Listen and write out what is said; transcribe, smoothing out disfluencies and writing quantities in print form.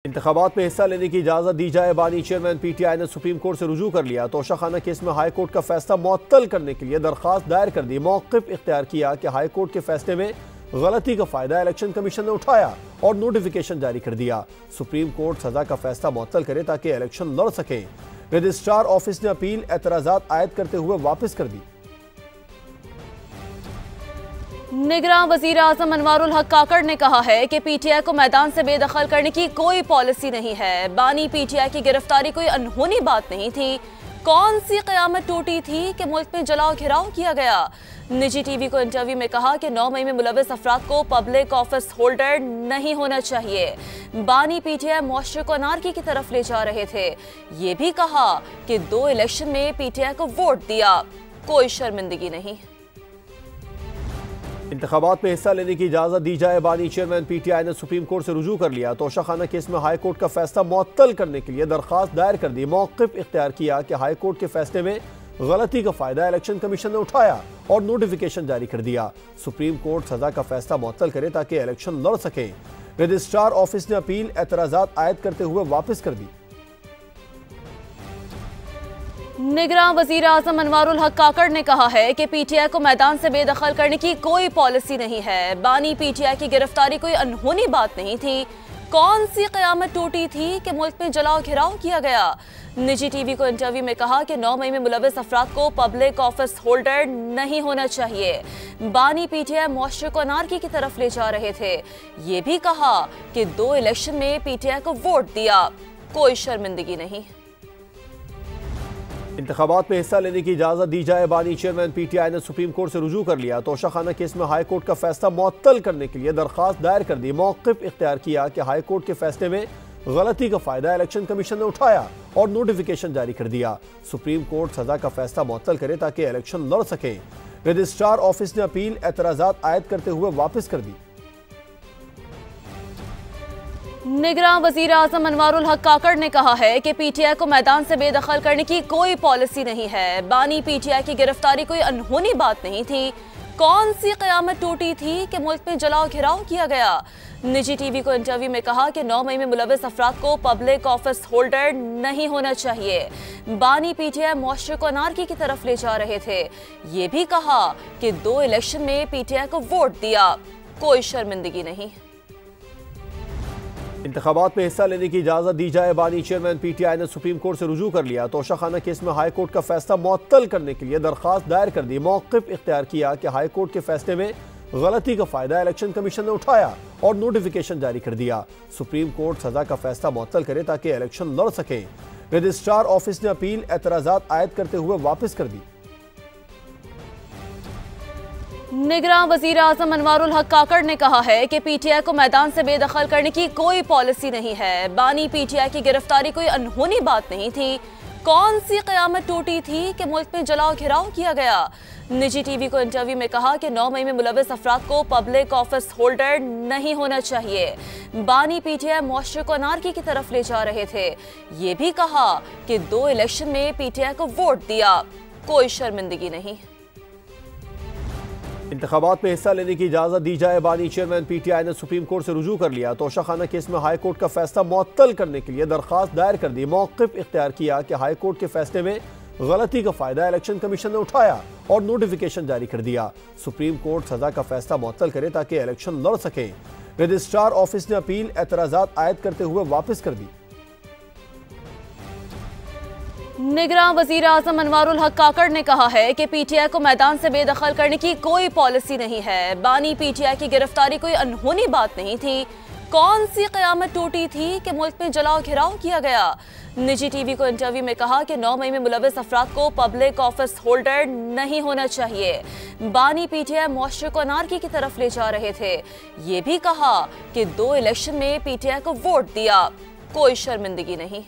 इंतखाबात में हिस्सा लेने की इजाजत दी जाए। बानी चेयरमैन पीटीआई ने सुप्रीम कोर्ट से रुजू कर लिया। तोशाखाना केस में हाई कोर्ट का फैसला मुअत्तल करने के लिए दरखास्त दायर कर दी। मौक़िफ़ इख्तियार किया कि हाई कोर्ट के फैसले में गलती का फायदा इलेक्शन कमीशन ने उठाया और नोटिफिकेशन जारी कर दिया। सुप्रीम कोर्ट सजा का फैसला मुअत्तल करे ताकि इलेक्शन लड़ सके। रजिस्ट्रार ऑफिस ने अपील एतराजात आयद करते हुए वापस कर दी। निगरान वजीर आजम अनवारुल हक काकड़ ने कहा है कि पीटीआई को मैदान से बेदखल करने की कोई पॉलिसी नहीं है। बानी पीटीआई की गिरफ्तारी कोई अनहोनी बात नहीं थी। कौन सी क़यामत टूटी थी कि मुल्क में जलाओ घिराव किया गया। निजी टीवी को इंटरव्यू में कहा कि 9 मई में मुलव्वस अफराद को पब्लिक ऑफिस होल्डर नहीं होना चाहिए। बानी पीटीआई मुआशरे को अनारकी की तरफ ले जा रहे थे। ये भी कहा कि 2 इलेक्शन में पीटीआई को वोट दिया, कोई शर्मिंदगी नहीं। इंतखाबात में हिस्सा लेने की इजाजत दी जाए। बानी चेयरमैन पीटीआई ने सुप्रीम कोर्ट से रुजू कर लिया। तोशाखाना केस में हाई कोर्ट का फैसला मुअत्तल करने के लिए दरखास्त दायर कर दी। मौक़िफ़ इख्तियार किया कि हाई कोर्ट के फैसले में गलती का फायदा इलेक्शन कमीशन ने उठाया और नोटिफिकेशन जारी कर दिया। सुप्रीम कोर्ट सजा का फैसला मुअत्तल करे ताकि इलेक्शन लड़ सके। रजिस्ट्रार ऑफिस ने अपील एतराजात आयद करते हुए वापस कर दी। निगरान वजीर आजम अनवारुल हक काकड़ ने कहा है कि पीटीआई को मैदान से बेदखल करने की कोई पॉलिसी नहीं है। बानी पीटीआई की गिरफ्तारी कोई अनहोनी बात नहीं थी। कौन सी क़यामत टूटी थी कि मुल्क में जलाओ घिराव किया गया। निजी टीवी को इंटरव्यू में कहा कि 9 मई में मुलव्वस अफराद को पब्लिक ऑफिस होल्डर नहीं होना चाहिए। बानी पीटीआई मुआशरे को अनारकी की तरफ ले जा रहे थे। ये भी कहा कि 2 इलेक्शन में पीटीआई को वोट दिया, कोई शर्मिंदगी नहीं। इंतखाबात में हिस्सा लेने की इजाजत दी जाए। बानी चेयरमैन पीटीआई ने सुप्रीम कोर्ट से रुजू कर लिया। तोशाखाना केस में हाई कोर्ट का फैसला मुअत्तल करने के लिए दरखास्त दायर कर दी। मौक़िफ़ इख्तियार किया कि हाई कोर्ट के फैसले में गलती का फायदा इलेक्शन कमीशन ने उठाया और नोटिफिकेशन जारी कर दिया। सुप्रीम कोर्ट सजा का फैसला मुअत्तल करे ताकि इलेक्शन लड़ सके। रजिस्ट्रार ऑफिस ने अपील एतराजात आयद करते हुए वापस कर दी। निगरान वजीर आजम अनवारुल हक काकड़ ने कहा है कि पीटीआई को मैदान से बेदखल करने की कोई पॉलिसी नहीं है। बानी पीटीआई की गिरफ्तारी कोई अनहोनी बात नहीं थी। कौन सी क़यामत टूटी थी कि मुल्क में जलाओ घिराव किया गया। निजी टीवी को इंटरव्यू में कहा कि 9 मई में मुलव्वस अफराद को पब्लिक ऑफिस होल्डर नहीं होना चाहिए। बानी पीटीआई मुआशरे को अनारकी की तरफ ले जा रहे थे। ये भी कहा कि 2 इलेक्शन में पीटीआई को वोट दिया, कोई शर्मिंदगी नहीं। इंतखाबात में हिस्सा लेने की इजाजत दी जाए। बानी चेयरमैन पीटीआई ने सुप्रीम कोर्ट से रुजू कर लिया। तोशाखाना केस में हाई कोर्ट का फैसला मुअत्तल करने के लिए दरखास्त दायर कर दी। मौक़िफ़ इख्तियार किया कि हाई कोर्ट के फैसले में गलती का फायदा इलेक्शन कमीशन ने उठाया और नोटिफिकेशन जारी कर दिया। सुप्रीम कोर्ट सजा का फैसला मुअत्तल करे ताकि इलेक्शन लड़ सके। रजिस्ट्रार ऑफिस ने अपील एतराजात आयद करते हुए वापस कर दी। निगरान वजीर आजम अनवारुल हक काकड़ ने कहा है कि पीटीआई को मैदान से बेदखल करने की कोई पॉलिसी नहीं है। बानी पीटीआई की गिरफ्तारी कोई अनहोनी बात नहीं थी। कौन सी क़यामत टूटी थी कि मुल्क में जलाओ घिराव किया गया। निजी टीवी को इंटरव्यू में कहा कि 9 मई में मुलव्वस अफराद को पब्लिक ऑफिस होल्डर नहीं होना चाहिए। बानी पीटीआई मुआशरे को अनारकी की तरफ ले जा रहे थे। ये भी कहा कि 2 इलेक्शन में पीटीआई को वोट दिया, कोई शर्मिंदगी नहीं। इंतखाबात में हिस्सा लेने की इजाजत दी जाए। बानी चेयरमैन पीटीआई ने सुप्रीम कोर्ट से रुजू कर लिया। तोशाखाना केस में हाई कोर्ट का फैसला मुअत्तल करने के लिए दरखास्त दायर कर दी। मौक़िफ़ इख्तियार किया कि हाई कोर्ट के फैसले में गलती का फायदा इलेक्शन कमीशन ने उठाया और नोटिफिकेशन जारी कर दिया। सुप्रीम कोर्ट सजा का फैसला मुअत्तल करे ताकि इलेक्शन लड़ सके। रजिस्ट्रार ऑफिस ने अपील एतराजात आयद करते हुए वापस कर दी। निगरान वजीर आजम अनवारुल हक काकड़ ने कहा है कि पीटीआई को मैदान से बेदखल करने की कोई पॉलिसी नहीं है। बानी पीटीआई की गिरफ्तारी कोई अनहोनी बात नहीं थी। कौन सी क़यामत टूटी थी कि मुल्क में जलाओ घिराव किया गया। निजी टीवी को इंटरव्यू में कहा कि 9 मई में मुलव्वस अफराद को पब्लिक ऑफिस होल्डर नहीं होना चाहिए। बानी पीटीआई मुआशरे को अनारकी की तरफ ले जा रहे थे। ये भी कहा कि 2 इलेक्शन में पीटीआई को वोट दिया, कोई शर्मिंदगी नहीं।